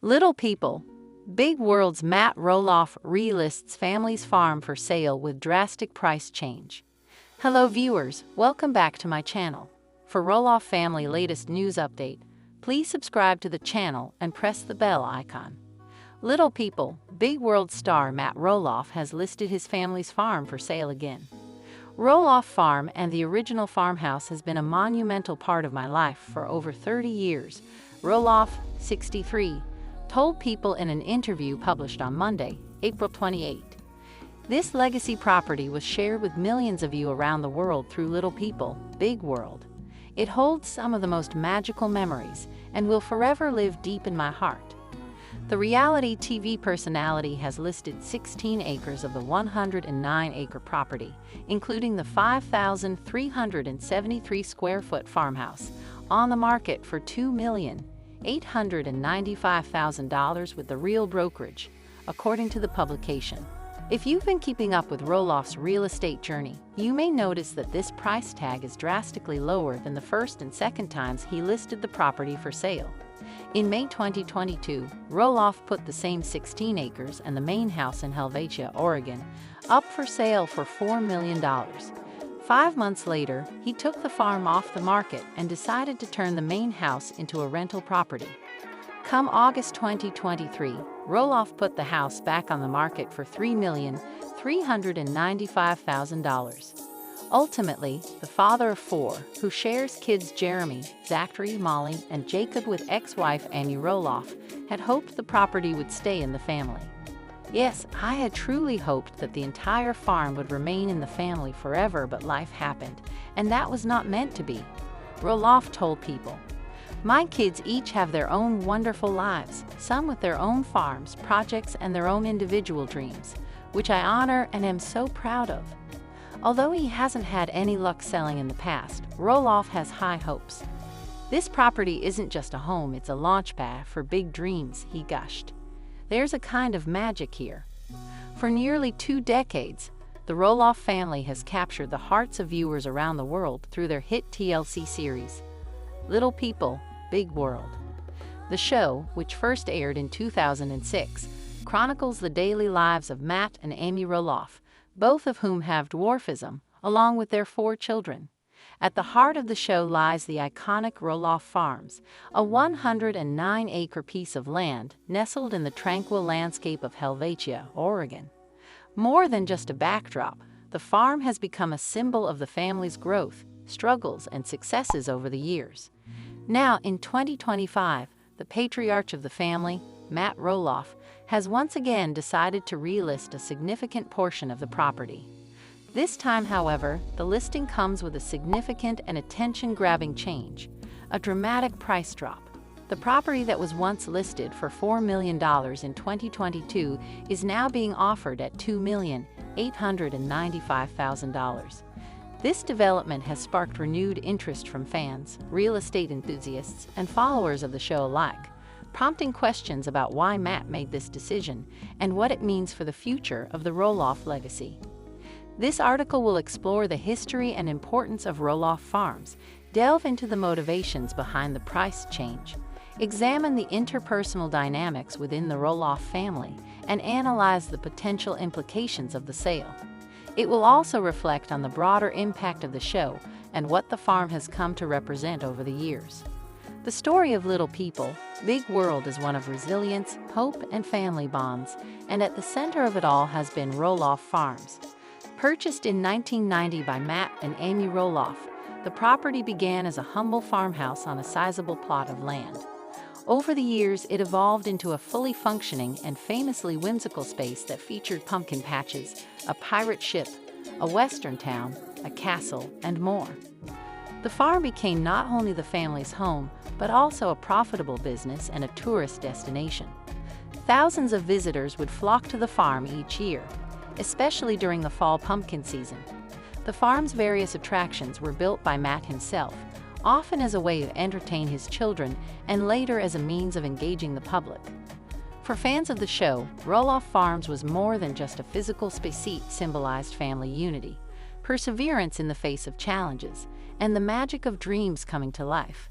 Little People, Big World's Matt Roloff relists family's farm for sale with drastic price change. Hello viewers, welcome back to my channel. For Roloff family latest news update, please subscribe to the channel and press the bell icon. Little People, Big World star Matt Roloff has listed his family's farm for sale again. Roloff Farm and the original farmhouse has been a monumental part of my life for over 30 years, Roloff, 63, told People in an interview published on Monday, April 28. This legacy property was shared with millions of you around the world through Little People, Big World. It holds some of the most magical memories and will forever live deep in my heart. The reality TV personality has listed 16 acres of the 109-acre property, including the 5,373 square foot farmhouse, on the market for $2,895,000 with the real brokerage, according to the publication. If you've been keeping up with Roloff's real estate journey, you may notice that this price tag is drastically lower than the first and second times he listed the property for sale. In May 2022, Roloff put the same 16 acres and the main house in Helvetia, Oregon, up for sale for $4 million. 5 months later, he took the farm off the market and decided to turn the main house into a rental property. Come August 2023, Roloff put the house back on the market for $3,395,000. Ultimately, the father of 4, who shares kids Jeremy, Zachary, Molly, and Jacob with ex-wife Amy Roloff, had hoped the property would stay in the family. Yes, I had truly hoped that the entire farm would remain in the family forever, but life happened, and that was not meant to be, Roloff told People. My kids each have their own wonderful lives, some with their own farms, projects, and their own individual dreams, which I honor and am so proud of. Although he hasn't had any luck selling in the past, Roloff has high hopes. This property isn't just a home, it's a launchpad for big dreams, he gushed. There's a kind of magic here. For nearly 2 decades, the Roloff family has captured the hearts of viewers around the world through their hit TLC series, Little People, Big World. The show, which first aired in 2006, chronicles the daily lives of Matt and Amy Roloff, both of whom have dwarfism, along with their 4 children. At the heart of the show lies the iconic Roloff Farms, a 109-acre piece of land nestled in the tranquil landscape of Helvetia, Oregon. More than just a backdrop, the farm has become a symbol of the family's growth, struggles, and successes over the years. Now, in 2025, the patriarch of the family, Matt Roloff, has once again decided to relist a significant portion of the property. This time, however, the listing comes with a significant and attention-grabbing change, a dramatic price drop. The property that was once listed for $4 million in 2022 is now being offered at $2,895,000. This development has sparked renewed interest from fans, real estate enthusiasts, and followers of the show alike, prompting questions about why Matt made this decision and what it means for the future of the Roloff legacy. This article will explore the history and importance of Roloff Farms, delve into the motivations behind the price change, examine the interpersonal dynamics within the Roloff family, and analyze the potential implications of the sale. It will also reflect on the broader impact of the show and what the farm has come to represent over the years. The story of Little People, Big World is one of resilience, hope, and family bonds, and at the center of it all has been Roloff Farms. Purchased in 1990 by Matt and Amy Roloff, the property began as a humble farmhouse on a sizable plot of land. Over the years, it evolved into a fully functioning and famously whimsical space that featured pumpkin patches, a pirate ship, a western town, a castle, and more. The farm became not only the family's home, but also a profitable business and a tourist destination. Thousands of visitors would flock to the farm each year, especially during the fall pumpkin season. The farm's various attractions were built by Matt himself, often as a way to entertain his children and later as a means of engaging the public. For fans of the show, Roloff Farms was more than just a physical space. It symbolized family unity, perseverance in the face of challenges, and the magic of dreams coming to life.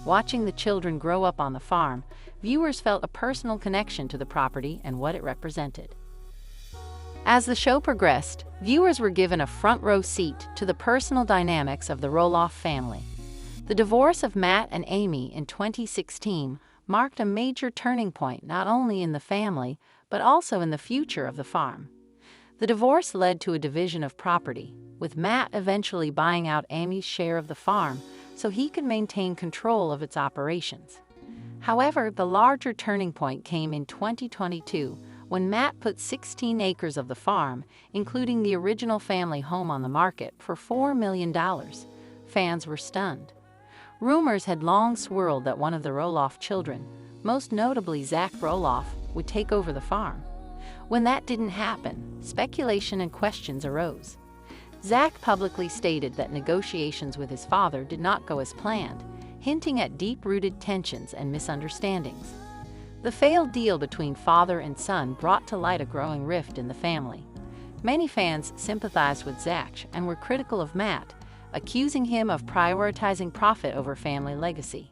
Watching the children grow up on the farm, viewers felt a personal connection to the property and what it represented. As the show progressed, viewers were given a front-row seat to the personal dynamics of the Roloff family. The divorce of Matt and Amy in 2016 marked a major turning point not only in the family, but also in the future of the farm. The divorce led to a division of property, with Matt eventually buying out Amy's share of the farm so he could maintain control of its operations. However, the larger turning point came in 2022 when Matt put 16 acres of the farm, including the original family home, on the market for $4 million. Fans were stunned. Rumors had long swirled that one of the Roloff children, most notably Zach Roloff, would take over the farm. When that didn't happen, speculation and questions arose. Zach publicly stated that negotiations with his father did not go as planned, hinting at deep-rooted tensions and misunderstandings. The failed deal between father and son brought to light a growing rift in the family. Many fans sympathized with Zach and were critical of Matt, accusing him of prioritizing profit over family legacy.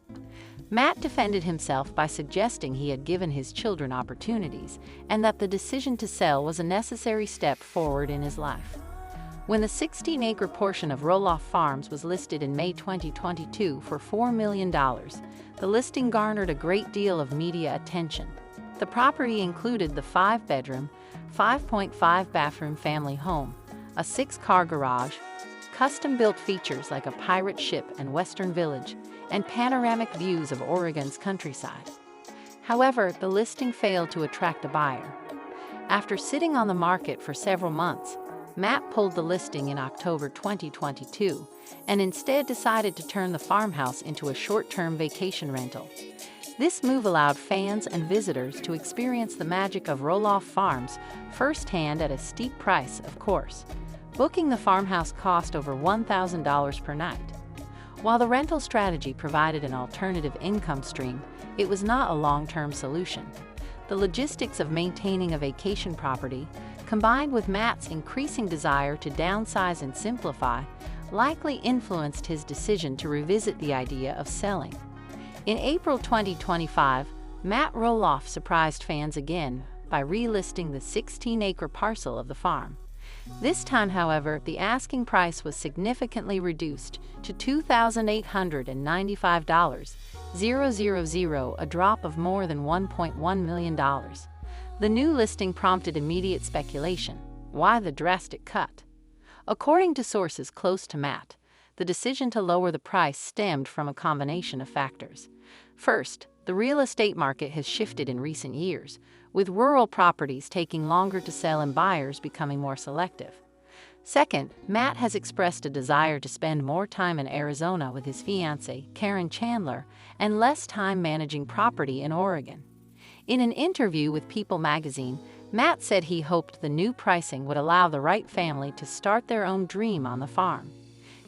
Matt defended himself by suggesting he had given his children opportunities and that the decision to sell was a necessary step forward in his life. When the 16-acre portion of Roloff Farms was listed in May 2022 for $4 million, the listing garnered a great deal of media attention. The property included the 5-bedroom, 5.5-bathroom family home, a 6-car garage, custom-built features like a pirate ship and Western Village, and panoramic views of Oregon's countryside. However, the listing failed to attract a buyer. After sitting on the market for several months, Matt pulled the listing in October 2022 and instead decided to turn the farmhouse into a short-term vacation rental. This move allowed fans and visitors to experience the magic of Roloff Farms firsthand at a steep price, of course. Booking the farmhouse cost over $1,000 per night. While the rental strategy provided an alternative income stream, it was not a long-term solution. The logistics of maintaining a vacation property, combined with Matt's increasing desire to downsize and simplify, likely influenced his decision to revisit the idea of selling. In April 2025, Matt Roloff surprised fans again by relisting the 16-acre parcel of the farm. This time, however, the asking price was significantly reduced to $2,895, a drop of more than $1.1 million. The new listing prompted immediate speculation. Why the drastic cut? According to sources close to Matt, the decision to lower the price stemmed from a combination of factors. First, the real estate market has shifted in recent years, with rural properties taking longer to sell and buyers becoming more selective. Second, Matt has expressed a desire to spend more time in Arizona with his fiancée, Karen Chandler, and less time managing property in Oregon. In an interview with People magazine, Matt said he hoped the new pricing would allow the right family to start their own dream on the farm.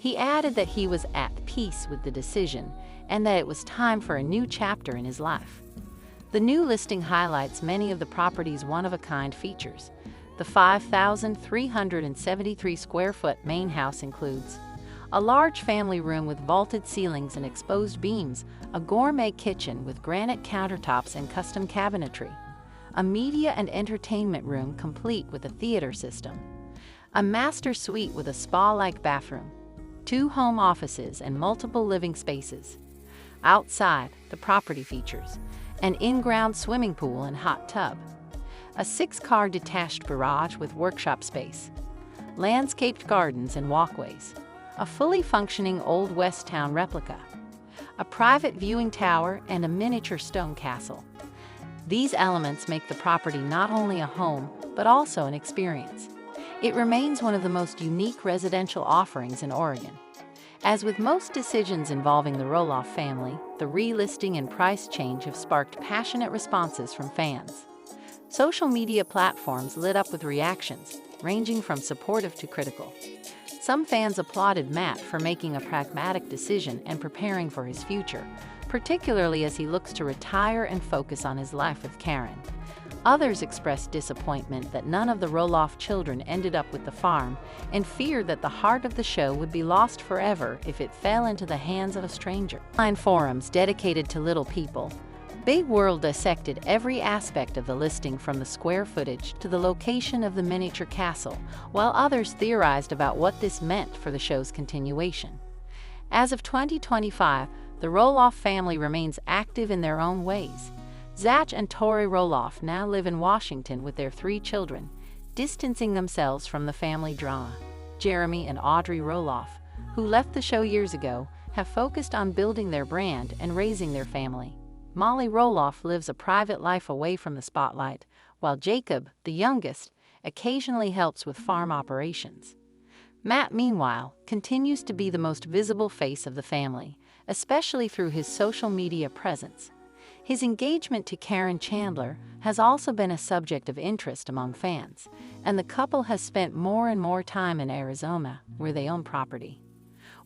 He added that he was at peace with the decision and that it was time for a new chapter in his life. The new listing highlights many of the property's one-of-a-kind features. The 5,373 square foot main house includes a large family room with vaulted ceilings and exposed beams, a gourmet kitchen with granite countertops and custom cabinetry, a media and entertainment room complete with a theater system, a master suite with a spa-like bathroom, 2 home offices and multiple living spaces. Outside, the property features an in-ground swimming pool and hot tub, a 6-car detached garage with workshop space, landscaped gardens and walkways, a fully functioning Old West Town replica, a private viewing tower, and a miniature stone castle. These elements make the property not only a home, but also an experience. It remains one of the most unique residential offerings in Oregon. As with most decisions involving the Roloff family, the relisting and price change have sparked passionate responses from fans. Social media platforms lit up with reactions, ranging from supportive to critical. Some fans applauded Matt for making a pragmatic decision and preparing for his future, particularly as he looks to retire and focus on his life with Karen. Others expressed disappointment that none of the Roloff children ended up with the farm and feared that the heart of the show would be lost forever if it fell into the hands of a stranger. Online forums dedicated to Little People, Big World dissected every aspect of the listing from the square footage to the location of the miniature castle, while others theorized about what this meant for the show's continuation. As of 2025, the Roloff family remains active in their own ways. Zach and Tori Roloff now live in Washington with their 3 children, distancing themselves from the family drama. Jeremy and Audrey Roloff, who left the show years ago, have focused on building their brand and raising their family. Molly Roloff lives a private life away from the spotlight, while Jacob, the youngest, occasionally helps with farm operations. Matt, meanwhile, continues to be the most visible face of the family, especially through his social media presence. His engagement to Karen Chandler has also been a subject of interest among fans, and the couple has spent more and more time in Arizona, where they own property.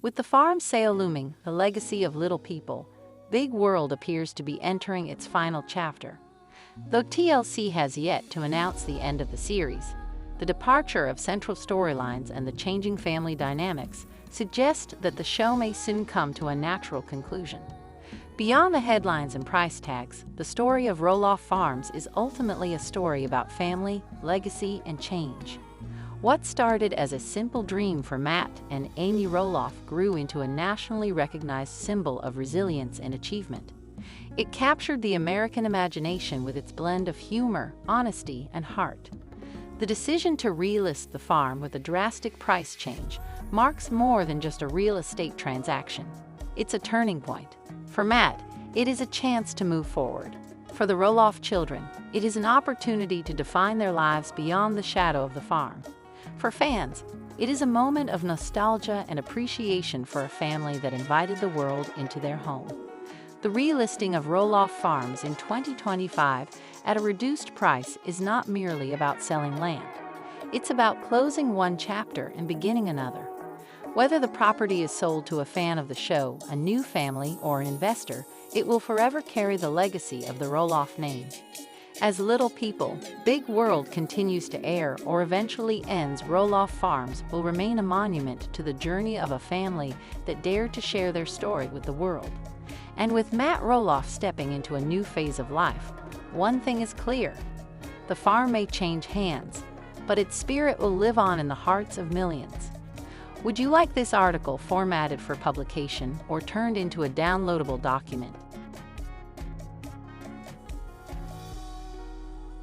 With the farm sale looming, the legacy of Little People, Big World appears to be entering its final chapter. Though TLC has yet to announce the end of the series, the departure of central storylines and the changing family dynamics suggest that the show may soon come to a natural conclusion. Beyond the headlines and price tags, the story of Roloff Farms is ultimately a story about family, legacy, and change. What started as a simple dream for Matt and Amy Roloff grew into a nationally recognized symbol of resilience and achievement. It captured the American imagination with its blend of humor, honesty, and heart. The decision to relist the farm with a drastic price change marks more than just a real estate transaction. It's a turning point. For Matt, it is a chance to move forward. For the Roloff children, it is an opportunity to define their lives beyond the shadow of the farm. For fans, it is a moment of nostalgia and appreciation for a family that invited the world into their home. The relisting of Roloff Farms in 2025 at a reduced price is not merely about selling land. It's about closing one chapter and beginning another. Whether the property is sold to a fan of the show, a new family, or an investor, it will forever carry the legacy of the Roloff name. As Little People, Big World continues to air or eventually ends, Roloff Farms will remain a monument to the journey of a family that dared to share their story with the world. And with Matt Roloff stepping into a new phase of life, one thing is clear: the farm may change hands, but its spirit will live on in the hearts of millions. Would you like this article formatted for publication or turned into a downloadable document?